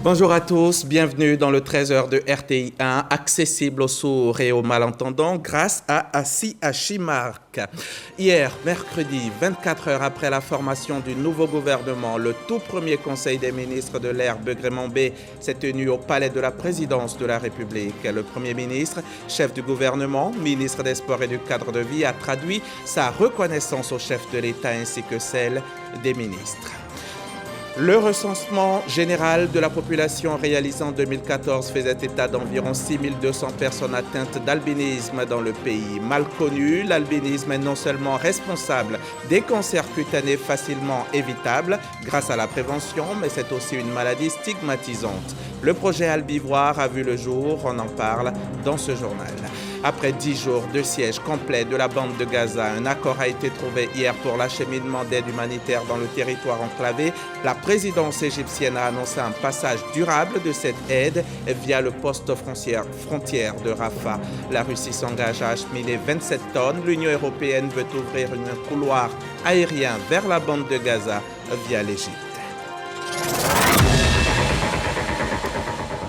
Bonjour à tous, bienvenue dans le 13h de RTI 1, accessible aux sourds et aux malentendants grâce à Assis Achimark. Hier, mercredi, 24 heures après la formation du nouveau gouvernement, le tout premier conseil des ministres de l'ère Begré-Mambé s'est tenu au palais de la présidence de la République. Le premier ministre, chef du gouvernement, ministre des Sports et du cadre de vie, a traduit sa reconnaissance au chef de l'État ainsi que celle des ministres. Le recensement général de la population réalisé en 2014 faisait état d'environ 6200 personnes atteintes d'albinisme dans le pays. Mal connu, l'albinisme est non seulement responsable des cancers cutanés facilement évitables grâce à la prévention, mais c'est aussi une maladie stigmatisante. Le projet Albivoir a vu le jour, on en parle dans ce journal. Après 10 jours de siège complet de la bande de Gaza, un accord a été trouvé hier pour l'acheminement d'aide humanitaire dans le territoire enclavé. La présidence égyptienne a annoncé un passage durable de cette aide via le poste frontière de Rafah. La Russie s'engage à acheminer 27 tonnes. L'Union européenne veut ouvrir un couloir aérien vers la bande de Gaza via l'Égypte.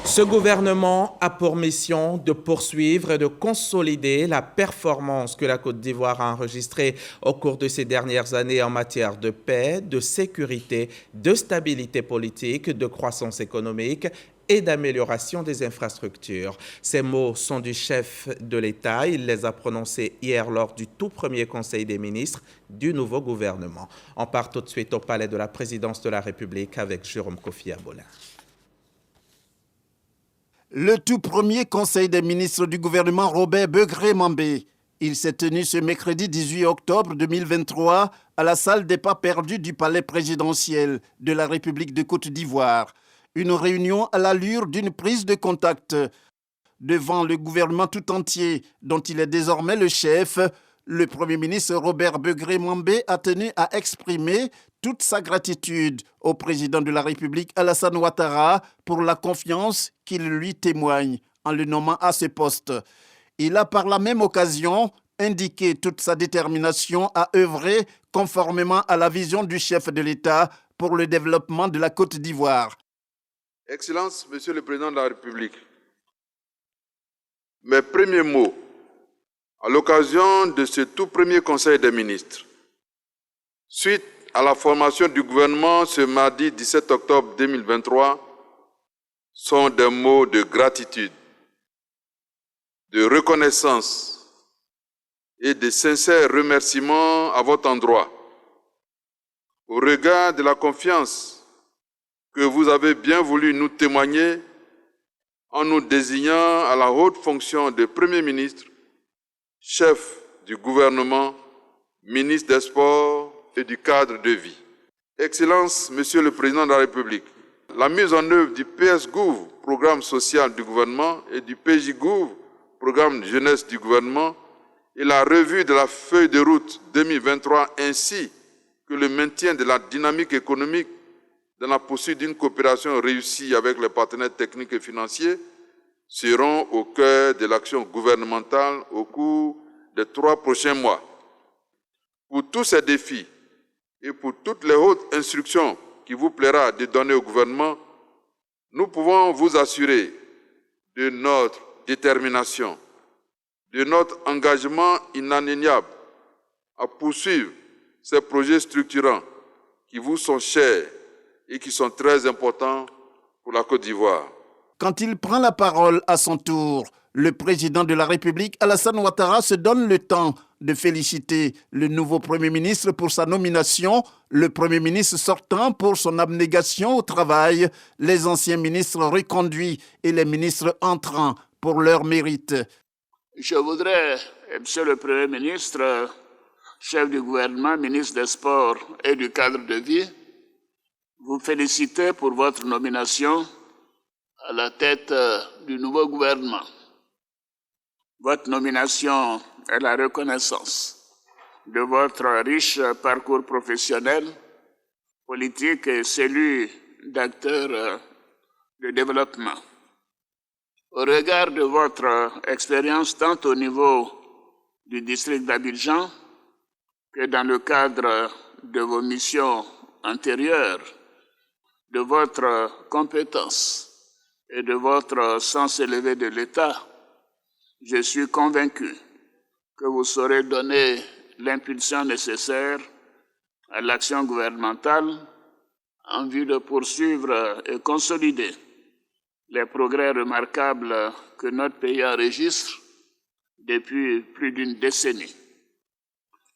Ce gouvernement a pour mission de poursuivre et de consolider la performance que la Côte d'Ivoire a enregistrée au cours de ces dernières années en matière de paix, de sécurité, de stabilité politique, de croissance économique et d'amélioration des infrastructures. Ces mots sont du chef de l'État. Il les a prononcés hier lors du tout premier Conseil des ministres du nouveau gouvernement. On part tout de suite au palais de la présidence de la République avec Jérôme Kofi Abolin. Le tout premier conseil des ministres du gouvernement Robert Begré-Mambé. Il s'est tenu ce mercredi 18 octobre 2023 à la salle des pas perdus du palais présidentiel de la République de Côte d'Ivoire. Une réunion à l'allure d'une prise de contact. Devant le gouvernement tout entier, dont il est désormais le chef, le Premier ministre Robert Begré-Mambé a tenu à exprimer toute sa gratitude au président de la République Alassane Ouattara pour la confiance qu'il lui témoigne en le nommant à ce poste. Il a par la même occasion indiqué toute sa détermination à œuvrer conformément à la vision du chef de l'État pour le développement de la Côte d'Ivoire. Excellence, Monsieur le Président de la République, mes premiers mots à l'occasion de ce tout premier Conseil des ministres, suite à la formation du gouvernement ce mardi 17 octobre 2023, sont des mots de gratitude, de reconnaissance et de sincères remerciements à votre endroit, au regard de la confiance que vous avez bien voulu nous témoigner en nous désignant à la haute fonction de Premier ministre, chef du gouvernement, ministre des Sports et du cadre de vie. Excellence, Monsieur le Président de la République, la mise en œuvre du PS-Gouv, programme social du gouvernement, et du PJ-Gouv, programme jeunesse du gouvernement, et la revue de la feuille de route 2023 ainsi que le maintien de la dynamique économique dans la poursuite d'une coopération réussie avec les partenaires techniques et financiers seront au cœur de l'action gouvernementale au cours des 3 prochains mois. Pour tous ces défis et pour toutes les hautes instructions qu'il vous plaira de donner au gouvernement, nous pouvons vous assurer de notre détermination, de notre engagement inaliénable à poursuivre ces projets structurants qui vous sont chers et qui sont très importants pour la Côte d'Ivoire. Quand il prend la parole à son tour, le président de la République, Alassane Ouattara, se donne le temps de féliciter le nouveau Premier ministre pour sa nomination, le Premier ministre sortant pour son abnégation au travail, les anciens ministres reconduits et les ministres entrants pour leur mérite. Je voudrais, Monsieur le Premier ministre, chef du gouvernement, ministre des Sports et du cadre de vie, vous féliciter pour votre nomination à la tête du nouveau gouvernement. Votre nomination est la reconnaissance de votre riche parcours professionnel, politique et celui d'acteur de développement. Au regard de votre expérience tant au niveau du district d'Abidjan que dans le cadre de vos missions antérieures, de votre compétence et de votre sens élevé de l'État, je suis convaincu que vous saurez donner l'impulsion nécessaire à l'action gouvernementale en vue de poursuivre et consolider les progrès remarquables que notre pays enregistre depuis plus d'une décennie.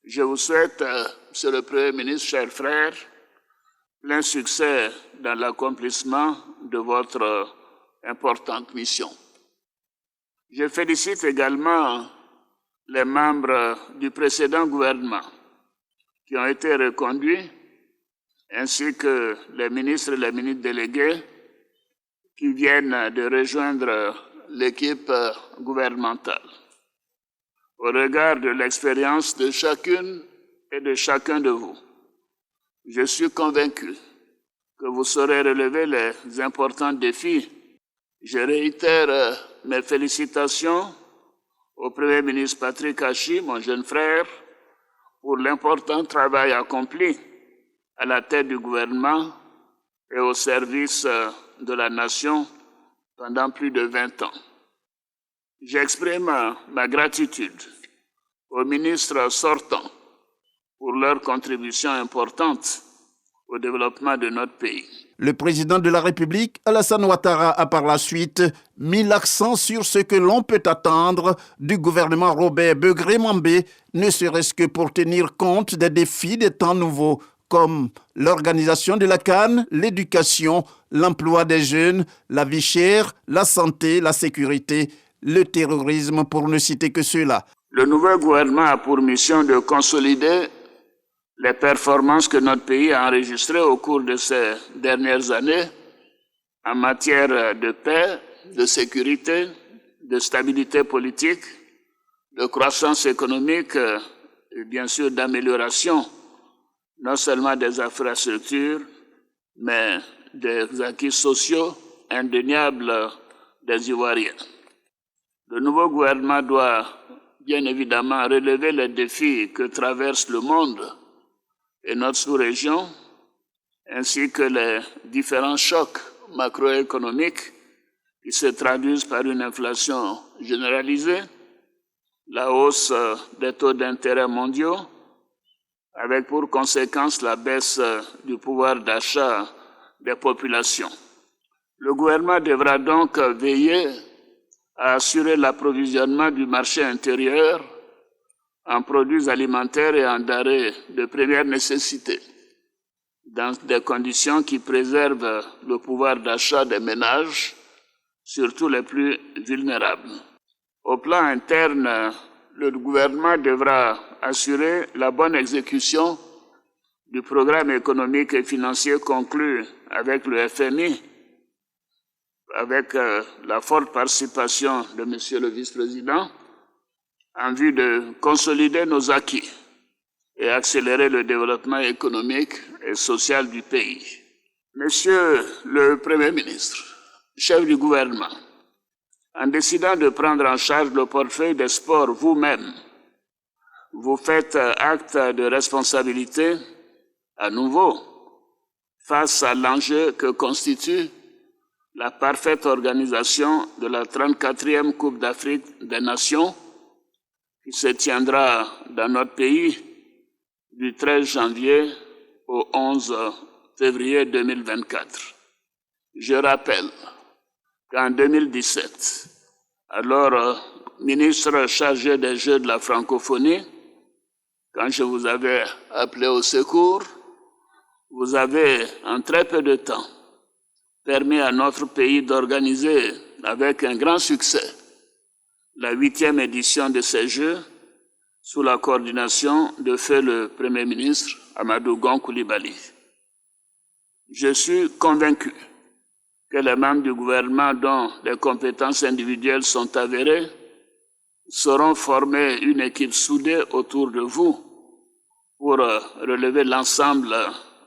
Je vous souhaite, Monsieur le Premier ministre, chers frères, plein succès dans l'accomplissement de votre importante mission. Je félicite également les membres du précédent gouvernement qui ont été reconduits, ainsi que les ministres et les ministres délégués qui viennent de rejoindre l'équipe gouvernementale. Au regard de l'expérience de chacune et de chacun de vous, je suis convaincu que vous saurez relever les importants défis. Je réitère mes félicitations au Premier ministre Patrick Achi, mon jeune frère, pour l'important travail accompli à la tête du gouvernement et au service de la nation pendant plus de 20 ans. J'exprime ma gratitude aux ministres sortants pour leur contribution importante au développement de notre pays. Le président de la République, Alassane Ouattara, a par la suite mis l'accent sur ce que l'on peut attendre du gouvernement Robert Begré-Mambé, ne serait-ce que pour tenir compte des défis des temps nouveaux, comme l'organisation de la CAN, l'éducation, l'emploi des jeunes, la vie chère, la santé, la sécurité, le terrorisme, pour ne citer que ceux-là. Le nouveau gouvernement a pour mission de consolider les performances que notre pays a enregistrées au cours de ces dernières années en matière de paix, de sécurité, de stabilité politique, de croissance économique et bien sûr d'amélioration non seulement des infrastructures, mais des acquis sociaux indéniables des Ivoiriens. Le nouveau gouvernement doit bien évidemment relever les défis que traverse le monde et notre sous-région, ainsi que les différents chocs macroéconomiques qui se traduisent par une inflation généralisée, la hausse des taux d'intérêt mondiaux, avec pour conséquence la baisse du pouvoir d'achat des populations. Le gouvernement devra donc veiller à assurer l'approvisionnement du marché intérieur en produits alimentaires et en denrées de première nécessité, dans des conditions qui préservent le pouvoir d'achat des ménages, surtout les plus vulnérables. Au plan interne, le gouvernement devra assurer la bonne exécution du programme économique et financier conclu avec le FMI, avec la forte participation de Monsieur le Vice-président, en vue de consolider nos acquis et accélérer le développement économique et social du pays. Monsieur le Premier ministre, chef du gouvernement, en décidant de prendre en charge le portefeuille des sports vous-même, vous faites acte de responsabilité à nouveau face à l'enjeu que constitue la parfaite organisation de la 34e Coupe d'Afrique des Nations qui se tiendra dans notre pays du 13 janvier au 11 février 2024. Je rappelle qu'en 2017, alors ministre chargé des Jeux de la francophonie, quand je vous avais appelé au secours, vous avez en très peu de temps permis à notre pays d'organiser avec un grand succès la 8e édition de ces Jeux sous la coordination de feu le Premier ministre Amadou Gon Coulibaly. Je suis convaincu que les membres du gouvernement dont les compétences individuelles sont avérées sauront former une équipe soudée autour de vous pour relever l'ensemble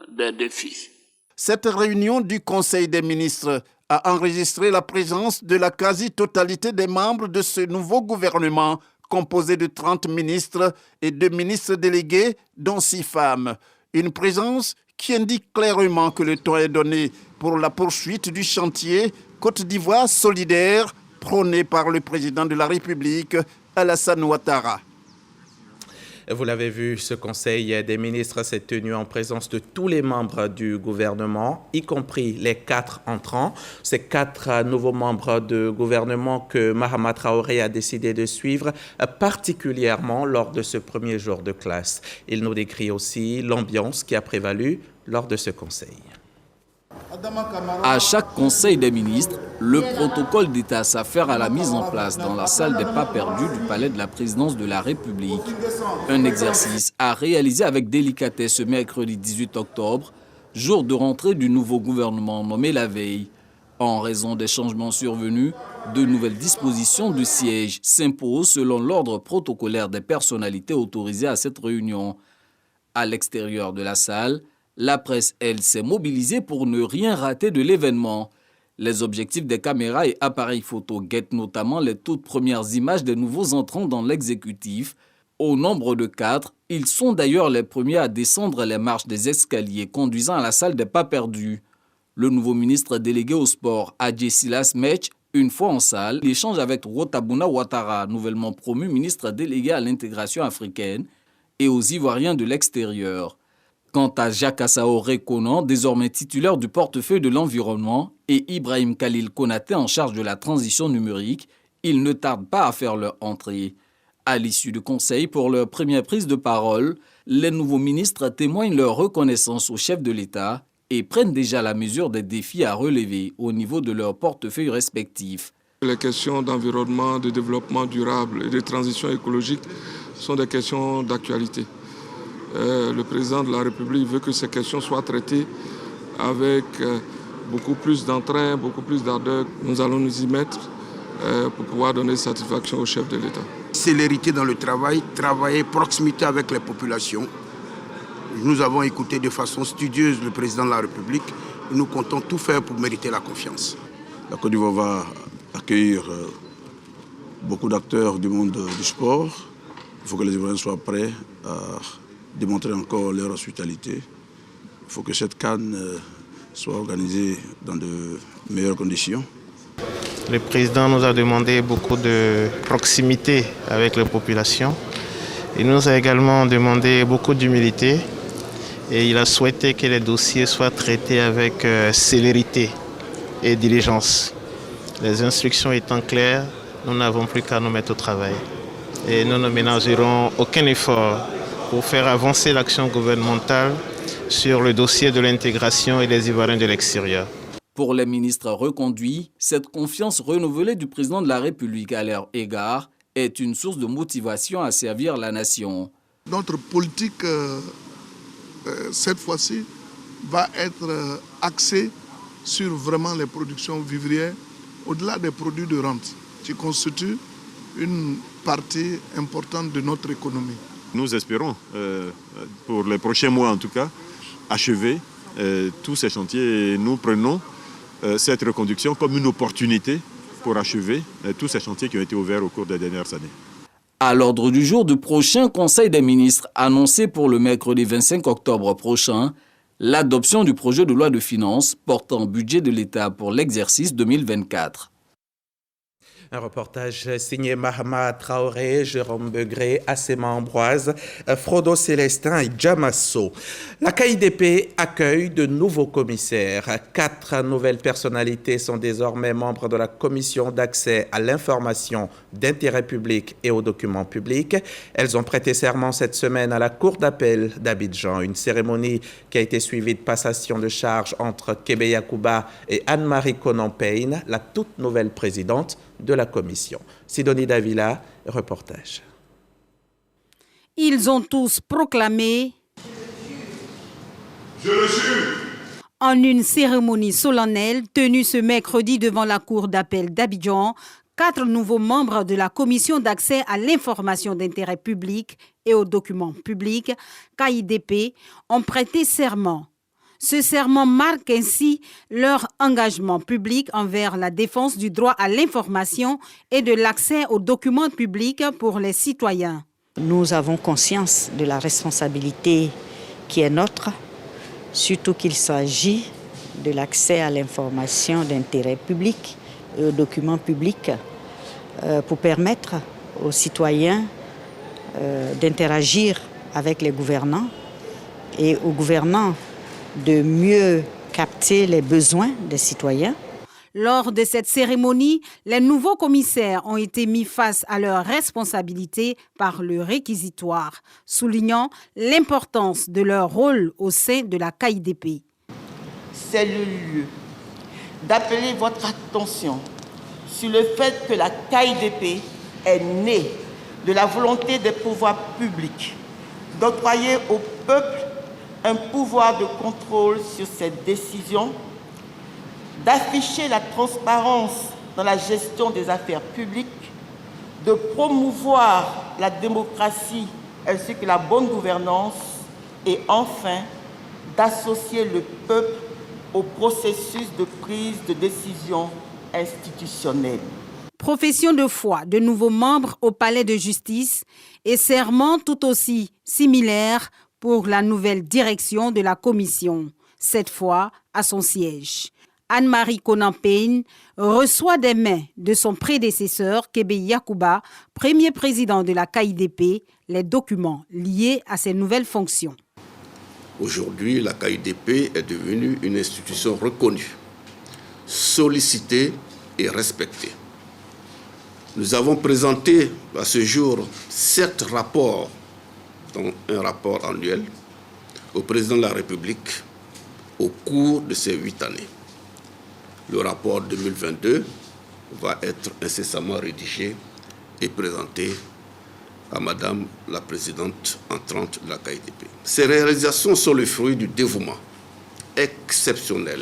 des défis. Cette réunion du Conseil des ministres a enregistré la présence de la quasi-totalité des membres de ce nouveau gouvernement composé de 30 ministres et 2 ministres délégués, dont 6 femmes. Une présence qui indique clairement que le temps est donné pour la poursuite du chantier Côte d'Ivoire solidaire prônée par le président de la République, Alassane Ouattara. Vous l'avez vu, ce Conseil des ministres s'est tenu en présence de tous les membres du gouvernement, y compris les 4 entrants. Ces 4 nouveaux membres de gouvernement que Mahama Traoré a décidé de suivre, particulièrement lors de ce premier jour de classe. Il nous décrit aussi l'ambiance qui a prévalu lors de ce Conseil. À chaque Conseil des ministres, le protocole d'État s'affaire à la mise en place dans la salle des pas perdus du palais de la présidence de la République. Un exercice à réaliser avec délicatesse ce mercredi 18 octobre, jour de rentrée du nouveau gouvernement nommé la veille. En raison des changements survenus, de nouvelles dispositions de siège s'imposent selon l'ordre protocolaire des personnalités autorisées à cette réunion. À l'extérieur de la salle, la presse, elle, s'est mobilisée pour ne rien rater de l'événement. Les objectifs des caméras et appareils photo guettent notamment les toutes premières images des nouveaux entrants dans l'exécutif. Au nombre de 4, ils sont d'ailleurs les premiers à descendre les marches des escaliers conduisant à la salle des pas perdus. Le nouveau ministre délégué au sport, Adjé Silas Mech, une fois en salle, échange avec Rotabuna Ouattara, nouvellement promu ministre délégué à l'intégration africaine, et aux Ivoiriens de l'extérieur. Quant à Jacques Assaoré Konan, désormais titulaire du portefeuille de l'environnement, et Ibrahim Khalil Konaté en charge de la transition numérique, ils ne tardent pas à faire leur entrée. À l'issue du Conseil, pour leur première prise de parole, les nouveaux ministres témoignent leur reconnaissance au chef de l'État et prennent déjà la mesure des défis à relever au niveau de leurs portefeuilles respectifs. Les questions d'environnement, de développement durable et de transition écologique sont des questions d'actualité. Le président de la République veut que ces questions soient traitées avec beaucoup plus d'entrain, beaucoup plus d'ardeur. Nous allons nous y mettre pour pouvoir donner satisfaction au chef de l'État. Célérité dans le travail, travailler proximité avec les populations. Nous avons écouté de façon studieuse le président de la République et nous comptons tout faire pour mériter la confiance. La Côte d'Ivoire va accueillir beaucoup d'acteurs du monde du sport. Il faut que les Ivoiriens soient prêts à démontrer encore leur hospitalité. Il faut que cette CAN soit organisée dans de meilleures conditions. Le président nous a demandé beaucoup de proximité avec les populations. Il nous a également demandé beaucoup d'humilité et il a souhaité que les dossiers soient traités avec célérité et diligence. Les instructions étant claires, nous n'avons plus qu'à nous mettre au travail. Et nous ne ménagerons aucun effort pour faire avancer l'action gouvernementale sur le dossier de l'intégration et des Ivoiriens de l'extérieur. Pour les ministres reconduits, cette confiance renouvelée du président de la République à leur égard est une source de motivation à servir la nation. Notre politique, cette fois-ci, va être axée sur vraiment les productions vivrières, au-delà des produits de rente, qui constituent une partie importante de notre économie. Nous espérons, pour les prochains mois en tout cas, achever tous ces chantiers et nous prenons cette reconduction comme une opportunité pour achever tous ces chantiers qui ont été ouverts au cours des dernières années. À l'ordre du jour du prochain Conseil des ministres annoncé pour le mercredi 25 octobre prochain, l'adoption du projet de loi de finances portant budget de l'État pour l'exercice 2024. Un reportage signé Mahama Traoré, Jérôme Begré, Assema Ambroise, Frodo Célestin et Jamasso. La KIDP accueille de nouveaux commissaires. 4 nouvelles personnalités sont désormais membres de la commission d'accès à l'information d'intérêt public et aux documents publics. Elles ont prêté serment cette semaine à la Cour d'appel d'Abidjan. Une cérémonie qui a été suivie de passation de charges entre Kébé Yacouba et Anne-Marie Konan-Payne, la toute nouvelle présidente de la commission. Sidonie Davila, reportage. Ils ont tous proclamé « Je le jure » en une cérémonie solennelle tenue ce mercredi devant la cour d'appel d'Abidjan. 4 nouveaux membres de la commission d'accès à l'information d'intérêt public et aux documents publics, KIDP, ont prêté serment. Ce serment marque ainsi leur engagement public envers la défense du droit à l'information et de l'accès aux documents publics pour les citoyens. Nous avons conscience de la responsabilité qui est nôtre, surtout qu'il s'agit de l'accès à l'information d'intérêt public et aux documents publics pour permettre aux citoyens d'interagir avec les gouvernants et aux gouvernants de mieux capter les besoins des citoyens. Lors de cette cérémonie, les nouveaux commissaires ont été mis face à leurs responsabilités par le réquisitoire, soulignant l'importance de leur rôle au sein de la KIDP. C'est le lieu d'appeler votre attention sur le fait que la KIDP est née de la volonté des pouvoirs publics d'octroyer au peuple un pouvoir de contrôle sur ses décisions, d'afficher la transparence dans la gestion des affaires publiques, de promouvoir la démocratie ainsi que la bonne gouvernance et enfin d'associer le peuple au processus de prise de décision institutionnelle. Profession de foi de nouveaux membres au palais de justice et serment tout aussi similaire pour la nouvelle direction de la commission, cette fois à son siège. Anne-Marie Konan-Payne reçoit des mains de son prédécesseur, Kébé Yacouba, premier président de la KIDP, les documents liés à ses nouvelles fonctions. Aujourd'hui, la KIDP est devenue une institution reconnue, sollicitée et respectée. Nous avons présenté à ce jour 7 rapports, dont un rapport annuel, au président de la République au cours de ces 8 années. Le rapport 2022 va être incessamment rédigé et présenté à Madame la Présidente entrante de la KIDP. Ces réalisations sont le fruit du dévouement exceptionnel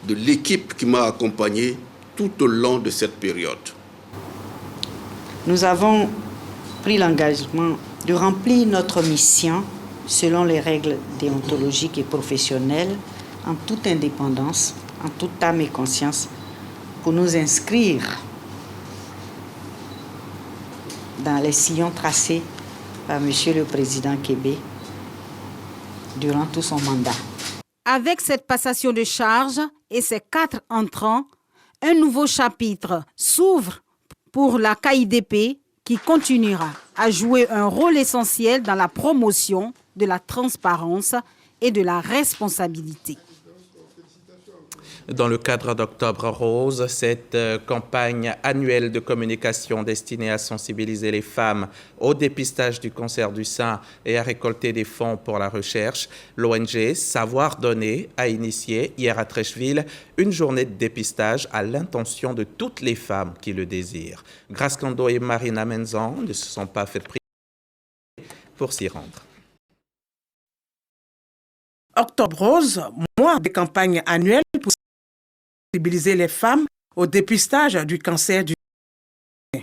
de l'équipe qui m'a accompagné tout au long de cette période. Nous avons pris l'engagement de remplir notre mission selon les règles déontologiques et professionnelles en toute indépendance, en toute âme et conscience, pour nous inscrire dans les sillons tracés par M. le Président Kébé durant tout son mandat. Avec cette passation de charge et ces 4 entrants, un nouveau chapitre s'ouvre pour la KIDP qui continuera à jouer un rôle essentiel dans la promotion de la transparence et de la responsabilité. Dans le cadre d'Octobre Rose, cette campagne annuelle de communication destinée à sensibiliser les femmes au dépistage du cancer du sein et à récolter des fonds pour la recherche, l'ONG Savoir Donner a initié hier à Treichville une journée de dépistage à l'intention de toutes les femmes qui le désirent. Grace Kando et Marina Menzan ne se sont pas fait prier pour s'y rendre. Octobre Rose, mois de campagne annuelle pour sensibiliser les femmes au dépistage du cancer du sein.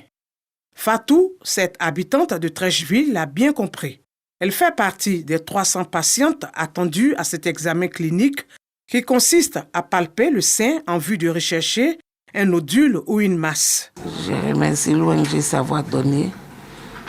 Fatou, cette habitante de Treichville, l'a bien compris. Elle fait partie des 300 patientes attendues à cet examen clinique qui consiste à palper le sein en vue de rechercher un nodule ou une masse. Je remercie l'ONG Savoir Donner.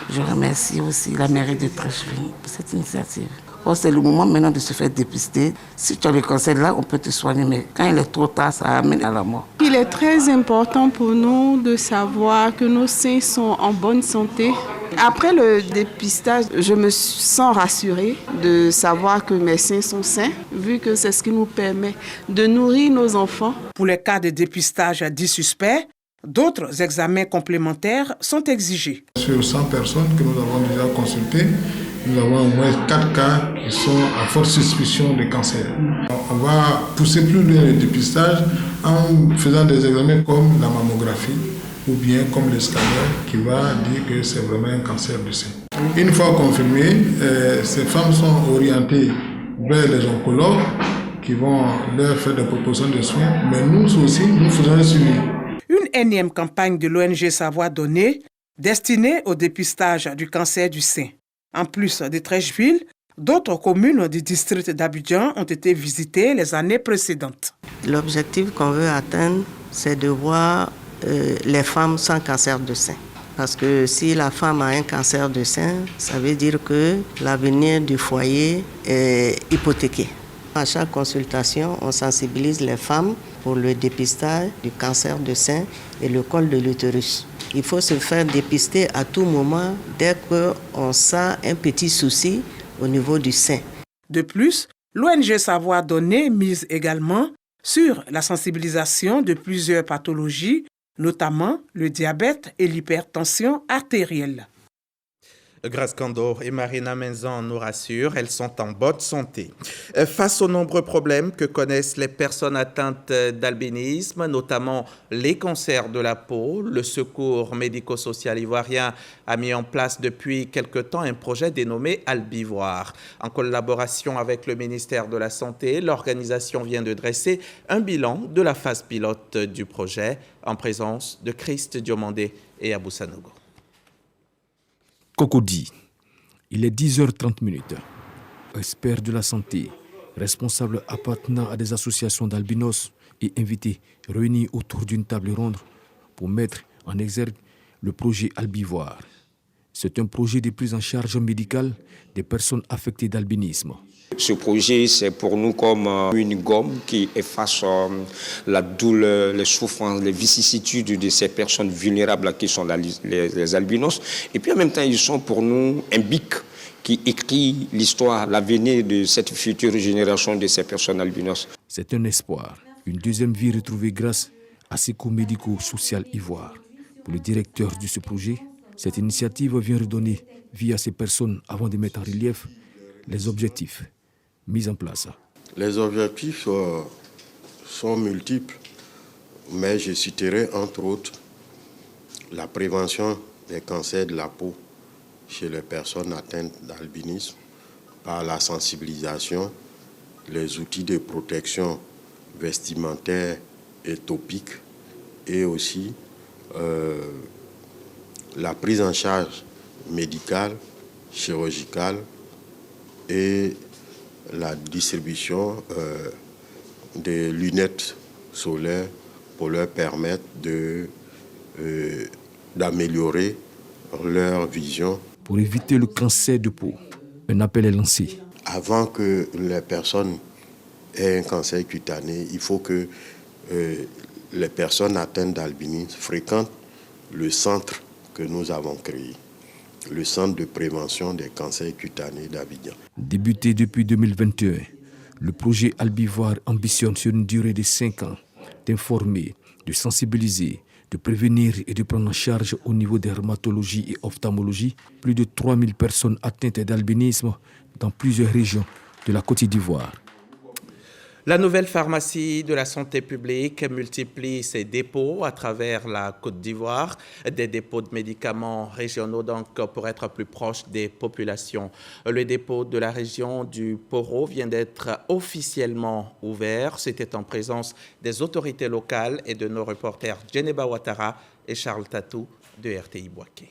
Je remercie aussi la mairie de Treichville pour cette initiative. Oh, c'est le moment maintenant de se faire dépister. Si tu as le cancer là, on peut te soigner, mais quand il est trop tard, ça amène à la mort. Il est très important pour nous de savoir que nos seins sont en bonne santé. Après le dépistage, je me sens rassurée de savoir que mes seins sont sains, vu que c'est ce qui nous permet de nourrir nos enfants. Pour les cas de dépistage dits suspects, d'autres examens complémentaires sont exigés. Sur 100 personnes que nous avons déjà consultées, nous avons au moins 4 cas qui sont à forte suspicion de cancer. On va pousser plus loin le dépistage en faisant des examens comme la mammographie ou bien comme le scanner qui va dire que c'est vraiment un cancer du sein. Une fois confirmé, ces femmes sont orientées vers les oncologues qui vont leur faire des propositions de soins, mais nous aussi, nous faisons un suivi. Une énième campagne de l'ONG Savoir Donner destinée au dépistage du cancer du sein. En plus de Treichville, d'autres communes du district d'Abidjan ont été visitées les années précédentes. L'objectif qu'on veut atteindre, c'est de voir les femmes sans cancer de sein. Parce que si la femme a un cancer de sein, ça veut dire que l'avenir du foyer est hypothéqué. À chaque consultation, on sensibilise les femmes pour le dépistage du cancer du sein et le col de l'utérus. Il faut se faire dépister à tout moment dès qu'on sent un petit souci au niveau du sein. De plus, l'ONG Savoir Donner mise également sur la sensibilisation de plusieurs pathologies, notamment le diabète et l'hypertension artérielle. Grace Candor et Marina Menzan nous rassurent, elles sont en bonne santé. Face aux nombreux problèmes que connaissent les personnes atteintes d'albinisme, notamment les cancers de la peau, le Secours médico-social ivoirien a mis en place depuis quelque temps un projet dénommé Albivoir. En collaboration avec le ministère de la Santé, l'organisation vient de dresser un bilan de la phase pilote du projet en présence de Christ Diomandé et Abou Sanogo. Cocody, il est 10h30. Expert de la santé, responsable appartenant à des associations d'albinos et invités réunis autour d'une table ronde pour mettre en exergue le projet Albivoir. C'est un projet de prise en charge médicale des personnes affectées d'albinisme. Ce projet, c'est pour nous comme une gomme qui efface la douleur, les souffrances, les vicissitudes de ces personnes vulnérables qui sont les albinos. Et puis en même temps, ils sont pour nous un bic qui écrit l'histoire, l'avenir de cette future génération de ces personnes albinos. C'est un espoir, une deuxième vie retrouvée grâce à Secours médico-social Ivoire. Pour le directeur de ce projet, cette initiative vient redonner vie à ces personnes avant de mettre en relief les objectifs mis en place. Les objectifs sont multiples, mais je citerai entre autres la prévention des cancers de la peau chez les personnes atteintes d'albinisme par la sensibilisation, les outils de protection vestimentaire et topique et aussi la prise en charge médicale, chirurgicale et la distribution des lunettes solaires pour leur permettre d'améliorer leur vision. Pour éviter le cancer de peau, un appel est lancé. Avant que les personnes aient un cancer cutané, il faut que les personnes atteintes d'albinisme fréquentent le centre que nous avons créé, le centre de prévention des cancers cutanés d'Abidjan. Débuté depuis 2021, le projet Albivoir ambitionne sur une durée de 5 ans d'informer, de sensibiliser, de prévenir et de prendre en charge au niveau des dermatologie et ophtalmologie plus de 3000 personnes atteintes d'albinisme dans plusieurs régions de la Côte d'Ivoire. La nouvelle pharmacie de la santé publique multiplie ses dépôts à travers la Côte d'Ivoire, des dépôts de médicaments régionaux donc pour être plus proche des populations. Le dépôt de la région du Poro vient d'être officiellement ouvert. C'était en présence des autorités locales et de nos reporters Djeneba Ouattara et Charles Tatou de RTI Boaké.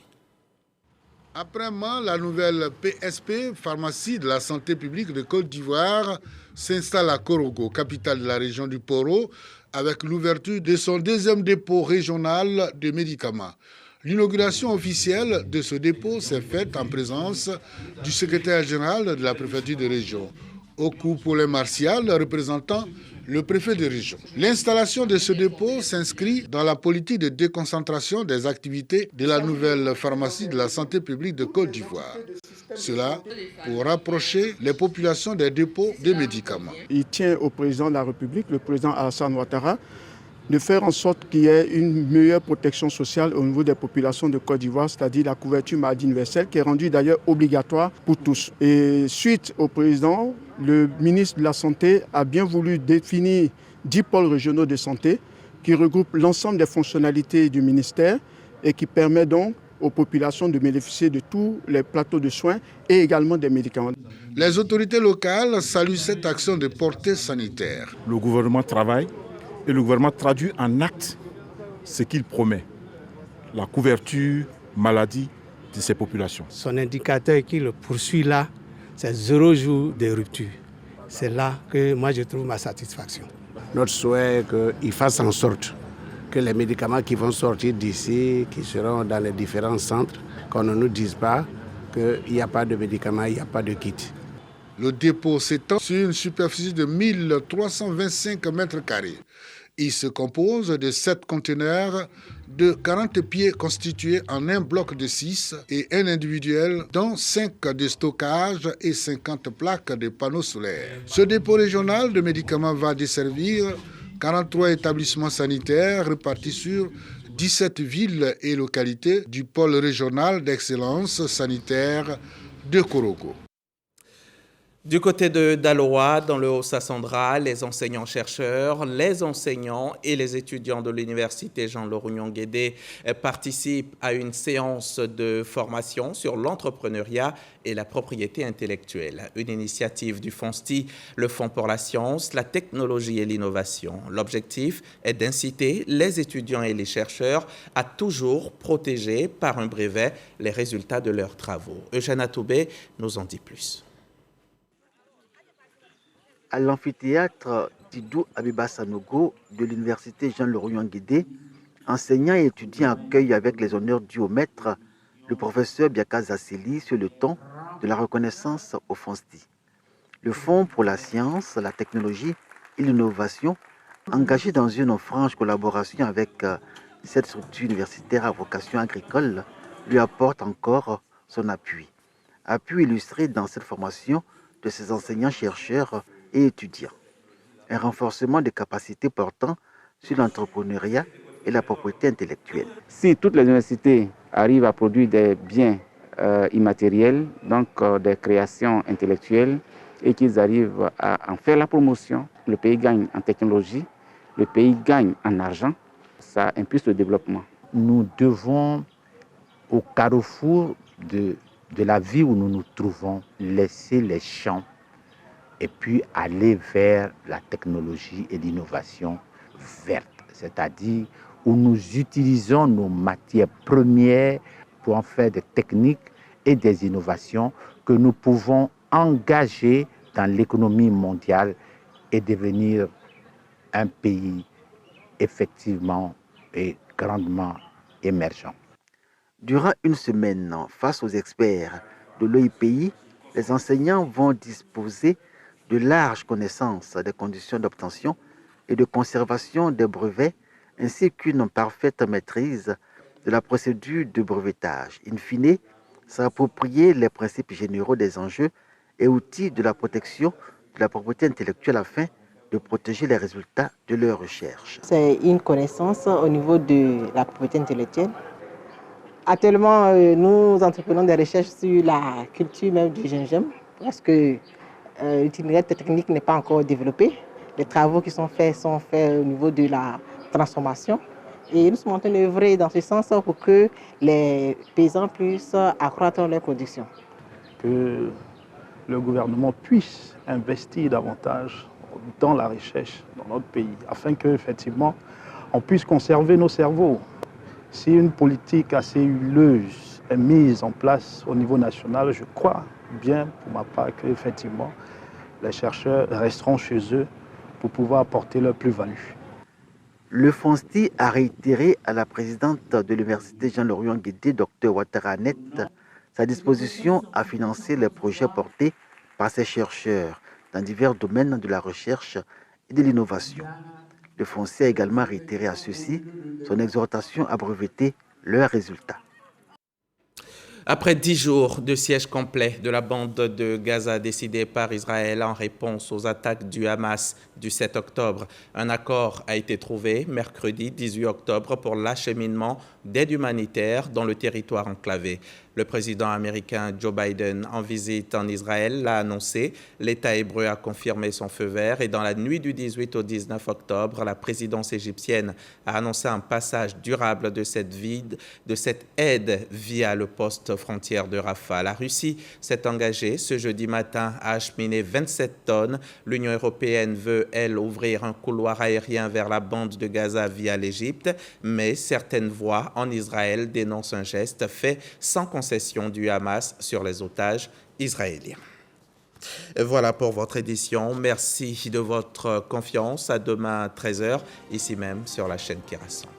Après-midi, la nouvelle PSP, pharmacie de la santé publique de Côte d'Ivoire, s'installe à Korogo, capitale de la région du Poro, avec l'ouverture de son deuxième dépôt régional de médicaments. L'inauguration officielle de ce dépôt s'est faite en présence du secrétaire général de la préfecture de région, Oku Paulin Martial, représentant le préfet de région. L'installation de ce dépôt s'inscrit dans la politique de déconcentration des activités de la nouvelle pharmacie de la santé publique de Côte d'Ivoire. Cela pour rapprocher les populations des dépôts de médicaments. Il tient au président de la République, le président Alassane Ouattara, de faire en sorte qu'il y ait une meilleure protection sociale au niveau des populations de Côte d'Ivoire, c'est-à-dire la couverture maladie universelle, qui est rendue d'ailleurs obligatoire pour tous. Et suite au président, le ministre de la Santé a bien voulu définir 10 pôles régionaux de santé qui regroupent l'ensemble des fonctionnalités du ministère et qui permet donc aux populations de bénéficier de tous les plateaux de soins et également des médicaments. Les autorités locales saluent cette action de portée sanitaire. Le gouvernement travaille et le gouvernement traduit en actes ce qu'il promet, la couverture maladie de ces populations. Son indicateur qui le poursuit là, c'est 0 jour de rupture. C'est là que moi je trouve ma satisfaction. Notre souhait est qu'il fasse en sorte que les médicaments qui vont sortir d'ici, qui seront dans les différents centres, qu'on ne nous dise pas qu'il n'y a pas de médicaments, il n'y a pas de kit. Le dépôt s'étend sur une superficie de 1325 mètres carrés. Il se compose de 7 conteneurs de 40 pieds constitués en un bloc de 6 et un individuel, dont 5 de stockage et 50 plaques de panneaux solaires. Ce dépôt régional de médicaments va desservir 43 établissements sanitaires répartis sur 17 villes et localités du pôle régional d'excellence sanitaire de Korogo. Du côté de Daloa, dans le Haut-Sassandra, les enseignants-chercheurs, les enseignants et les étudiants de l'université Jean-Laurent-Guédé participent à une séance de formation sur l'entrepreneuriat et la propriété intellectuelle. Une initiative du FONSTI, le Fonds pour la science, la technologie et l'innovation. L'objectif est d'inciter les étudiants et les chercheurs à toujours protéger par un brevet les résultats de leurs travaux. Eugène Atoubé nous en dit plus. À l'amphithéâtre Tidou Abiba Sanogo de l'université Jean-Laurent-Guédé, enseignants et étudiants accueillent avec les honneurs dus au maître le professeur Biaka Zasseli sur le ton de la reconnaissance au FONSTI. Le Fonds pour la science, la technologie et l'innovation, engagé dans une franche collaboration avec cette structure universitaire à vocation agricole, lui apporte encore son appui. Appui illustré dans cette formation de ces enseignants-chercheurs et étudiants. Un renforcement des capacités portant sur l'entrepreneuriat et la propriété intellectuelle. Si toutes les universités arrivent à produire des biens immatériels, donc des créations intellectuelles, et qu'ils arrivent à en faire la promotion, le pays gagne en technologie, le pays gagne en argent, ça impulse le développement. Nous devons, au carrefour de la vie où nous nous trouvons, laisser les champs et puis aller vers la technologie et l'innovation verte, c'est-à-dire où nous utilisons nos matières premières pour en faire des techniques et des innovations que nous pouvons engager dans l'économie mondiale et devenir un pays effectivement et grandement émergent. Durant une semaine, face aux experts de l'OIPI, les enseignants vont disposer de larges connaissances des conditions d'obtention et de conservation des brevets, ainsi qu'une parfaite maîtrise de la procédure de brevetage. In fine, s'approprier les principes généraux des enjeux et outils de la protection de la propriété intellectuelle afin de protéger les résultats de leurs recherches. C'est une connaissance au niveau de la propriété intellectuelle. Actuellement, nous entreprenons des recherches sur la culture même du gingembre parce que l'itinéraire technique n'est pas encore développé. Les travaux qui sont faits au niveau de la transformation. Et nous sommes en train d'œuvrer dans ce sens pour que les paysans puissent accroître leur production. Que le gouvernement puisse investir davantage dans la recherche dans notre pays, afin qu'effectivement, on puisse conserver nos cerveaux. Si une politique assez huileuse est mise en place au niveau national, je crois bien pour ma part qu'effectivement, les chercheurs resteront chez eux pour pouvoir apporter leur plus-value. Le FONSTI a réitéré à la présidente de l'université Jean-Laurent-Guédé, Dr Ouattara Net, sa disposition à financer les projets portés par ses chercheurs dans divers domaines de la recherche et de l'innovation. Le FONSTI a également réitéré à ceux-ci son exhortation à breveter leurs résultats. Après 10 jours de siège complet de la bande de Gaza décidé par Israël en réponse aux attaques du Hamas du 7 octobre, un accord a été trouvé mercredi 18 octobre pour l'acheminement d'aide humanitaire dans le territoire enclavé. Le président américain Joe Biden, en visite en Israël, l'a annoncé. L'État hébreu a confirmé son feu vert et dans la nuit du 18 au 19 octobre, la présidence égyptienne a annoncé un passage durable de cette aide via le poste frontière de Rafah. La Russie s'est engagée ce jeudi matin à acheminer 27 tonnes. L'Union européenne veut, elle, ouvrir un couloir aérien vers la bande de Gaza via l'Égypte, mais certaines voix en Israël dénoncent un geste fait sans concession du Hamas sur les otages israéliens. Et voilà pour votre édition. Merci de votre confiance. À demain à 13h, ici même sur la chaîne qui rassemble.